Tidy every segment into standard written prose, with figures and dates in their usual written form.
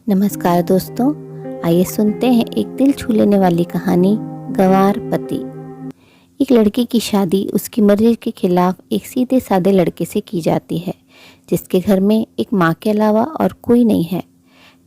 नमस्कार दोस्तों, आइए सुनते हैं एक दिल छू लेने वाली कहानी। गंवार पति। एक लड़की की शादी उसकी मर्जी के खिलाफ एक सीधे साधे लड़के से की जाती है, जिसके घर में एक माँ के अलावा और कोई नहीं है।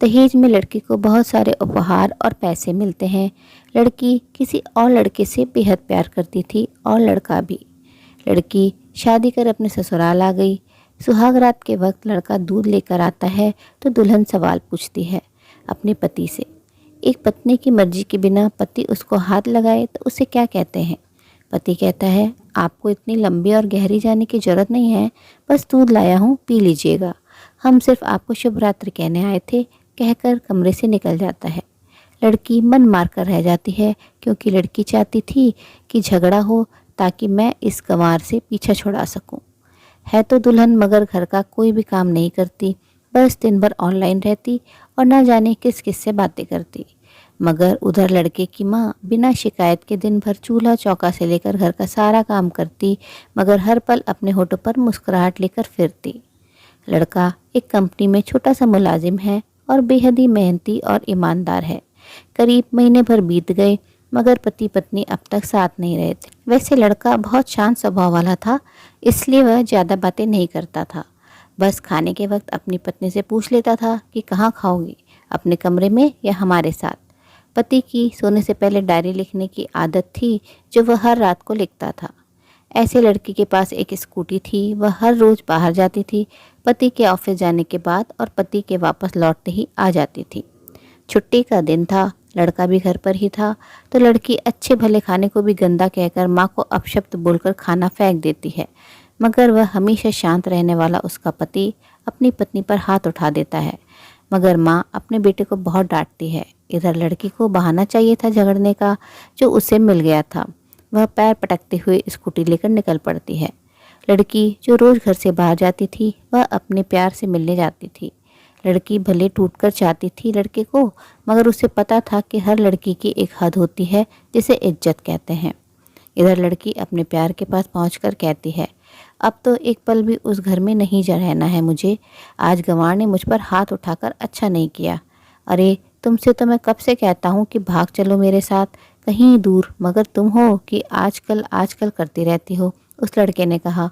दहेज में लड़की को बहुत सारे उपहार और पैसे मिलते हैं। लड़की किसी और लड़के से बेहद प्यार करती थी और लड़का भी। लड़की शादी कर अपने ससुराल आ गई। सुहाग रात के वक्त लड़का दूध लेकर आता है तो दुल्हन सवाल पूछती है अपने पति से। एक पत्नी की मर्जी के बिना पति उसको हाथ लगाए तो उसे क्या कहते हैं? पति कहता है, आपको इतनी लंबी और गहरी जाने की जरूरत नहीं है, बस दूध लाया हूँ, पी लीजिएगा। हम सिर्फ आपको शुभ रात्रि कहने आए थे, कहकर कमरे से निकल जाता है। लड़की मन मार कर रह जाती है, क्योंकि लड़की चाहती थी कि झगड़ा हो ताकि मैं इस गंवार से पीछा छुड़ा सकूं। है तो दुल्हन, मगर घर का कोई भी काम नहीं करती, बस दिन भर ऑनलाइन रहती और ना जाने किस किस से बातें करती। मगर उधर लड़के की माँ बिना शिकायत के दिन भर चूल्हा चौका से लेकर घर का सारा काम करती, मगर हर पल अपने होठों पर मुस्कुराहट लेकर फिरती। लड़का एक कंपनी में छोटा सा मुलाजिम है और बेहद ही मेहनती और ईमानदार है। करीब महीने भर बीत गए, मगर पति पत्नी अब तक साथ नहीं रहे थे। वैसे लड़का बहुत शांत स्वभाव वाला था, इसलिए वह ज़्यादा बातें नहीं करता था। बस खाने के वक्त अपनी पत्नी से पूछ लेता था कि कहाँ खाओगी, अपने कमरे में या हमारे साथ। पति की सोने से पहले डायरी लिखने की आदत थी, जो वह हर रात को लिखता था। ऐसे लड़की के पास एक स्कूटी थी, वह हर रोज़ बाहर जाती थी, पति के ऑफिस जाने के बाद और पति के वापस लौटते ही आ जाती थी। छुट्टी का दिन था, लड़का भी घर पर ही था, तो लड़की अच्छे भले खाने को भी गंदा कहकर माँ को अपशब्द बोलकर खाना फेंक देती है। मगर वह हमेशा शांत रहने वाला उसका पति अपनी पत्नी पर हाथ उठा देता है। मगर माँ अपने बेटे को बहुत डांटती है। इधर लड़की को बहाना चाहिए था झगड़ने का, जो उसे मिल गया था। वह पैर पटकते हुए स्कूटी लेकर निकल पड़ती है। लड़की जो रोज़ घर से बाहर जाती थी, वह अपने प्यार से मिलने जाती थी। लड़की भले टूटकर चाहती थी लड़के को, मगर उसे पता था कि हर लड़की की एक हद होती है, जिसे इज्जत कहते हैं। इधर लड़की अपने प्यार के पास पहुंचकर कहती है, अब तो एक पल भी उस घर में नहीं रहना है मुझे। आज गंवार ने मुझ पर हाथ उठाकर अच्छा नहीं किया। अरे तुमसे तो मैं कब से कहता हूँ कि भाग चलो मेरे साथ कहीं दूर, मगर तुम हो कि आजकल आजकल करती रहती हो, उस लड़के ने कहा।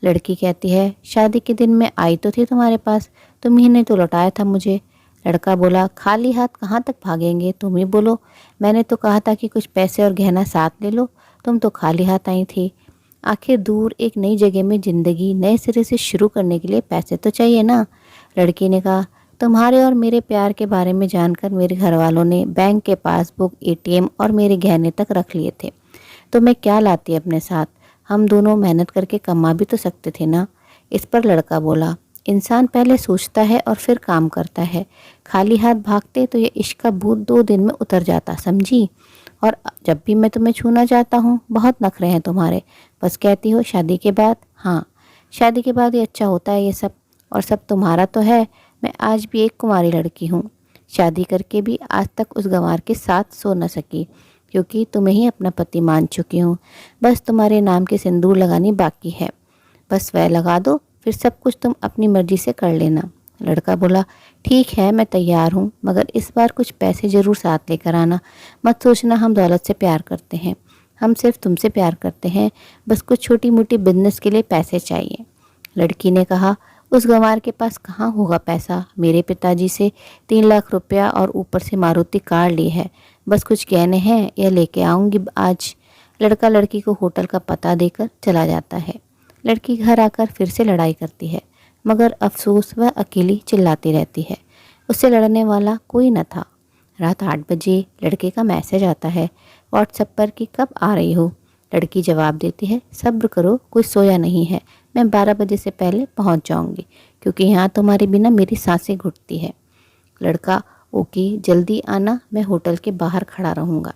लड़की कहती है, शादी के दिन मैं आई तो थी तुम्हारे पास, तुम ही ने तो लौटाया था मुझे। लड़का बोला, खाली हाथ कहाँ तक भागेंगे, तुम ही बोलो। मैंने तो कहा था कि कुछ पैसे और गहना साथ ले लो, तुम तो खाली हाथ आई थी। आखिर दूर एक नई जगह में ज़िंदगी नए सिरे से शुरू करने के लिए पैसे तो चाहिए ना। लड़की ने कहा, तुम्हारे और मेरे प्यार के बारे में जानकर मेरे घर वालों ने बैंक के पासबुक, एटीएम और मेरे गहने तक रख लिए थे, तो मैं क्या लाती अपने साथ? हम दोनों मेहनत करके कमा भी तो सकते थे ना। इस पर लड़का बोला, इंसान पहले सोचता है और फिर काम करता है। खाली हाथ भागते तो ये इश्क का भूत 2 दिन में उतर जाता, समझी? और जब भी मैं तुम्हें छूना चाहता हूँ, बहुत नखरे हैं तुम्हारे। बस कहती हो शादी के बाद। हाँ, शादी के बाद ही अच्छा होता है ये सब, और सब तुम्हारा तो है। मैं आज भी एक कुंवारी लड़की हूँ, शादी करके भी आज तक उस गंवार के साथ सो न सकी, क्योंकि तुम्हें ही अपना पति मान चुकी हूँ। बस तुम्हारे नाम के सिंदूर लगानी बाकी है, बस वह लगा दो, फिर सब कुछ तुम अपनी मर्जी से कर लेना। लड़का बोला, ठीक है, मैं तैयार हूँ, मगर इस बार कुछ पैसे ज़रूर साथ लेकर आना। मत सोचना हम दौलत से प्यार करते हैं, हम सिर्फ तुमसे प्यार करते हैं। बस कुछ छोटी मोटी बिजनेस के लिए पैसे चाहिए। लड़की ने कहा, उस गंवार के पास कहाँ होगा पैसा? मेरे पिताजी से 3 लाख रुपया और ऊपर से मारुति कार ली है। बस कुछ गहने हैं, यह लेके आऊँगी आज। लड़का लड़की को होटल का पता देकर चला जाता है। लड़की घर आकर फिर से लड़ाई करती है, मगर अफसोस वह अकेली चिल्लाती रहती है। उससे लड़ने वाला कोई न था। रात 8 बजे लड़के का मैसेज आता है व्हाट्सएप पर कि कब आ रही हो। लड़की जवाब देती है, सब्र करो, कोई सोया नहीं है, मैं 12 बजे से पहले पहुंच जाऊंगी, क्योंकि यहाँ तुम्हारे बिना मेरी सांसें घुटती है। लड़का, ओके, जल्दी आना, मैं होटल के बाहर खड़ा रहूँगा।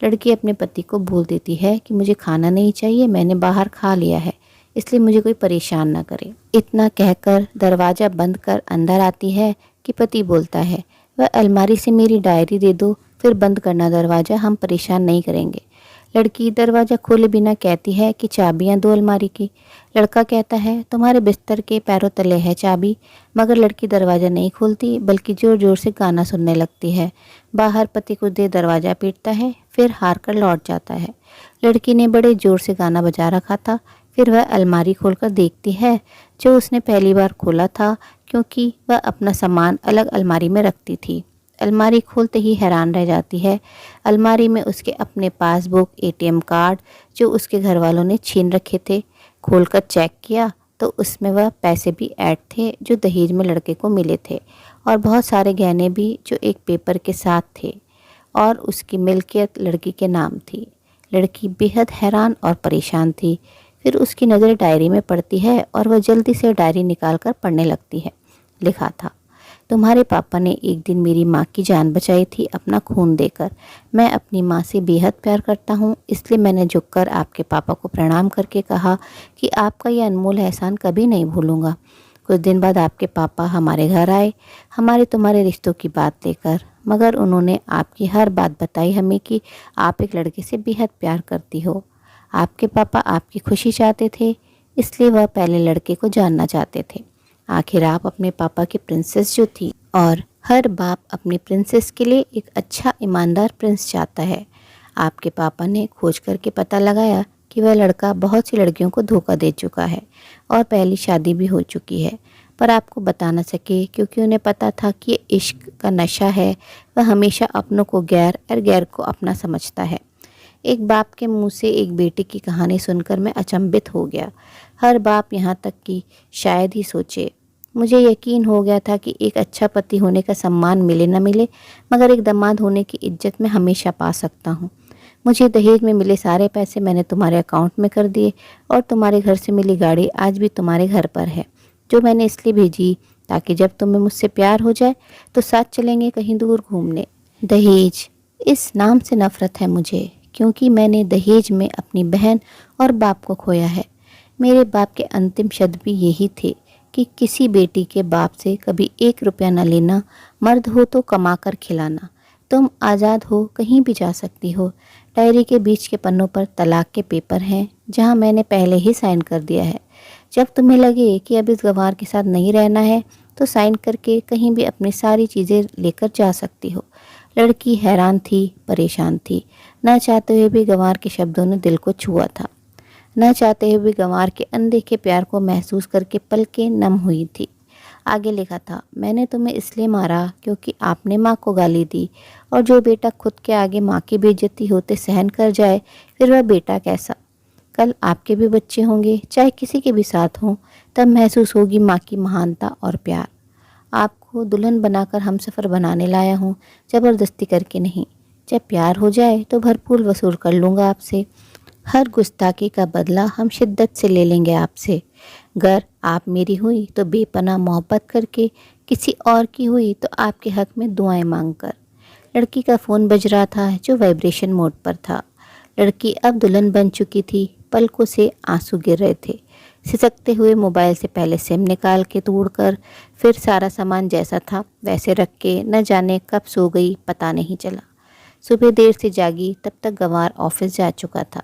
लड़की अपने पति को बोल देती है कि मुझे खाना नहीं चाहिए, मैंने बाहर खा लिया है, इसलिए मुझे कोई परेशान ना करे। इतना कहकर दरवाज़ा बंद कर अंदर आती है कि पति बोलता है, वह अलमारी से मेरी डायरी दे दो, फिर बंद करना दरवाज़ा, हम परेशान नहीं करेंगे। लड़की दरवाज़ा खोले बिना कहती है कि चाबियां दो अलमारी की। लड़का कहता है तुम्हारे बिस्तर के पैरों तले है चाबी। मगर लड़की दरवाज़ा नहीं खोलती बल्कि ज़ोर ज़ोर से गाना सुनने लगती है। बाहर पति कुछ देर दरवाज़ा पीटता है, फिर हार कर लौट जाता है। लड़की ने बड़े ज़ोर से गाना बजा रखा था। फिर वह अलमारी खोलकर देखती है जो उसने पहली बार खोला था, क्योंकि वह अपना सामान अलग अलमारी में रखती थी। अलमारी खोलते ही हैरान रह जाती है। अलमारी में उसके अपने पासबुक, एटीएम कार्ड जो उसके घर वालों ने छीन रखे थे। खोलकर चेक किया तो उसमें वह पैसे भी ऐड थे जो दहेज में लड़के को मिले थे, और बहुत सारे गहने भी जो एक पेपर के साथ थे, और उसकी मिल्कियत लड़की के नाम थी। लड़की बेहद हैरान और परेशान थी। फिर उसकी नज़र डायरी में पड़ती है और वह जल्दी से डायरी निकालकर पढ़ने लगती है। लिखा था, तुम्हारे पापा ने एक दिन मेरी माँ की जान बचाई थी अपना खून देकर। मैं अपनी माँ से बेहद प्यार करता हूँ, इसलिए मैंने झुककर आपके पापा को प्रणाम करके कहा कि आपका यह अनमोल एहसान कभी नहीं भूलूंगा। कुछ दिन बाद आपके पापा हमारे घर आए, हमारे तुम्हारे रिश्तों की बात लेकर। मगर उन्होंने आपकी हर बात बताई हमें कि आप एक लड़के से बेहद प्यार करती हो। आपके पापा आपकी खुशी चाहते थे, इसलिए वह पहले लड़के को जानना चाहते थे। आखिर आप अपने पापा की प्रिंसेस जो थी, और हर बाप अपनी प्रिंसेस के लिए एक अच्छा ईमानदार प्रिंस चाहता है। आपके पापा ने खोज करके पता लगाया कि वह लड़का बहुत सी लड़कियों को धोखा दे चुका है और पहली शादी भी हो चुकी है, पर आपको बता न सके क्योंकि उन्हें पता था कि ये इश्क का नशा है। वह हमेशा अपनों को गैर और गैर को अपना समझता है। एक बाप के मुंह से एक बेटे की कहानी सुनकर मैं अचंभित हो गया। हर बाप यहाँ तक कि शायद ही सोचे। मुझे यकीन हो गया था कि एक अच्छा पति होने का सम्मान मिले न मिले, मगर एक दामाद होने की इज्जत मैं हमेशा पा सकता हूँ। मुझे दहेज में मिले सारे पैसे मैंने तुम्हारे अकाउंट में कर दिए, और तुम्हारे घर से मिली गाड़ी आज भी तुम्हारे घर पर है, जो मैंने इसलिए भेजी ताकि जब तुम्हें मुझसे प्यार हो जाए तो साथ चलेंगे कहीं दूर घूमने। दहेज, इस नाम से नफरत है मुझे, क्योंकि मैंने दहेज में अपनी बहन और बाप को खोया है। मेरे बाप के अंतिम शब्द भी यही थे कि किसी बेटी के बाप से कभी 1 रुपया न लेना, मर्द हो तो कमा कर खिलाना, तुम आज़ाद हो, कहीं भी जा सकती हो। डायरी के बीच के पन्नों पर तलाक के पेपर हैं, जहां मैंने पहले ही साइन कर दिया है। जब तुम्हें लगे कि अब इस गंवार के साथ नहीं रहना है तो साइन करके कहीं भी अपनी सारी चीज़ें लेकर जा सकती हो। लड़की हैरान थी, परेशान थी। न चाहते हुए भी गंवार के शब्दों ने दिल को छुआ था। न चाहते हुए भी गंवार के अनदेखे प्यार को महसूस करके पलकें नम हुई थी। आगे लिखा था, मैंने तुम्हें इसलिए मारा क्योंकि आपने माँ को गाली दी, और जो बेटा खुद के आगे माँ की बेइज्जती होते सहन कर जाए, फिर वह बेटा कैसा। कल आपके भी बच्चे होंगे, चाहे किसी के भी साथ हों, तब महसूस होगी माँ की महानता और प्यार। आपको दुल्हन बनाकर हमसफ़र बनाने लाया हूँ, ज़बरदस्ती करके नहीं। जब प्यार हो जाए तो भरपूर वसूल कर लूँगा आपसे। हर गुस्ताखी का बदला हम शिद्दत से ले लेंगे आपसे। गर आप मेरी हुई तो बेपनाह मोहब्बत करके, किसी और की हुई तो आपके हक में दुआएं मांगकर। लड़की का फ़ोन बज रहा था जो वाइब्रेशन मोड पर था। लड़की अब दुल्हन बन चुकी थी, पलकों से आंसू गिर रहे थे। सिसकते हुए मोबाइल से पहले सिम निकाल के तोड़कर, फिर सारा सामान जैसा था वैसे रख के न जाने कब सो गई पता नहीं चला। सुबह देर से जागी तब तक गंवार ऑफिस जा चुका था।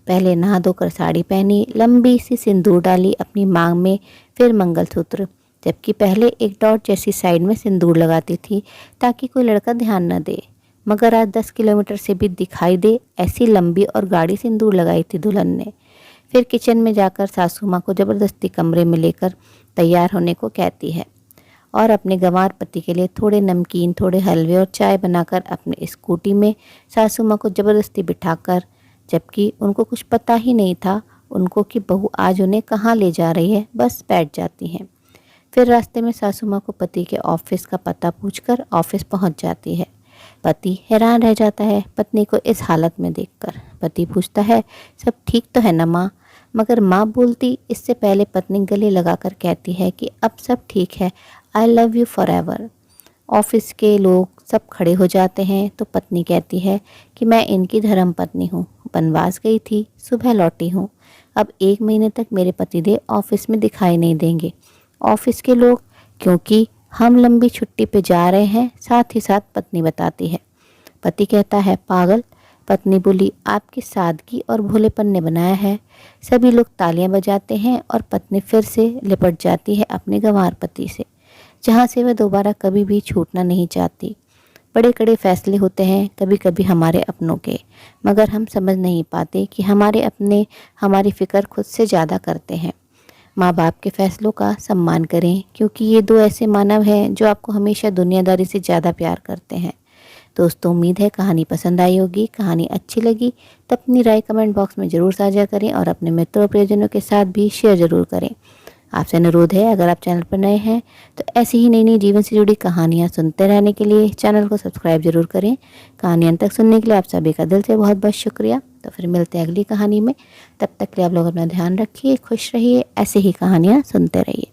पहले नहा धोकर साड़ी पहनी, लंबी सी सिंदूर डाली अपनी मांग में, फिर मंगलसूत्र, जबकि पहले एक डॉट जैसी साइड में सिंदूर लगाती थी ताकि कोई लड़का ध्यान न दे। मगर आज 10 किलोमीटर से भी दिखाई दे ऐसी लंबी और गाढ़ी सिंदूर लगाई थी दुल्हन ने। फिर किचन में जाकर सासू माँ को ज़बरदस्ती कमरे में लेकर तैयार होने को कहती है, और अपने गंवार पति के लिए थोड़े नमकीन, थोड़े हलवे और चाय बनाकर अपने स्कूटी में सासू माँ को ज़बरदस्ती बिठाकर, जबकि उनको कुछ पता ही नहीं था उनको कि बहू आज उन्हें कहाँ ले जा रही है, बस बैठ जाती हैं। फिर रास्ते में सासू माँ को पति के ऑफिस का पता पूछकर ऑफिस पहुँच जाती है। पति हैरान रह जाता है पत्नी को इस हालत में देखकर। पति पूछता है, सब ठीक तो है ना माँ? मगर माँ बोलती इससे पहले पत्नी गले लगाकर कहती है कि अब सब ठीक है, I love you for ever. Office के लोग सब खड़े हो जाते हैं तो पत्नी कहती है कि मैं इनकी धर्म पत्नी हूँ, बनवास गई थी, सुबह लौटी हूँ। अब 1 महीने तक मेरे पतिदेव ऑफिस में दिखाई नहीं देंगे। ऑफिस के लोग, क्योंकि हम लंबी छुट्टी पे जा रहे हैं, साथ ही साथ पत्नी बताती है। पति कहता है, पागल, पत्नी बोली, आपकी सादगी और भोलेपन ने बनाया है। सभी लोग तालियां बजाते हैं और पत्नी फिर से लिपट जाती है अपने गंवार पति से, जहाँ से वह दोबारा कभी भी छूटना नहीं चाहती। बड़े कड़े फैसले होते हैं कभी कभी हमारे अपनों के, मगर हम समझ नहीं पाते कि हमारे अपने हमारी फ़िक्र खुद से ज़्यादा करते हैं। माँ बाप के फैसलों का सम्मान करें, क्योंकि ये दो ऐसे मानव हैं जो आपको हमेशा दुनियादारी से ज़्यादा प्यार करते हैं। दोस्तों, उम्मीद है कहानी पसंद आई होगी। कहानी अच्छी लगी तो अपनी राय कमेंट बॉक्स में ज़रूर साझा करें और अपने मित्रों और प्रियजनों के साथ भी शेयर ज़रूर करें। आपसे अनुरोध है, अगर आप चैनल पर नए हैं तो ऐसी ही नई नई जीवन से जुड़ी कहानियाँ सुनते रहने के लिए चैनल को सब्सक्राइब जरूर करें। कहानी अंत तक सुनने के लिए आप सभी का दिल से बहुत बहुत शुक्रिया। तो फिर मिलते हैं अगली कहानी में। तब तक के लिए आप लोग अपना ध्यान रखिए, खुश रहिए, ऐसे ही कहानियाँ सुनते रहिए।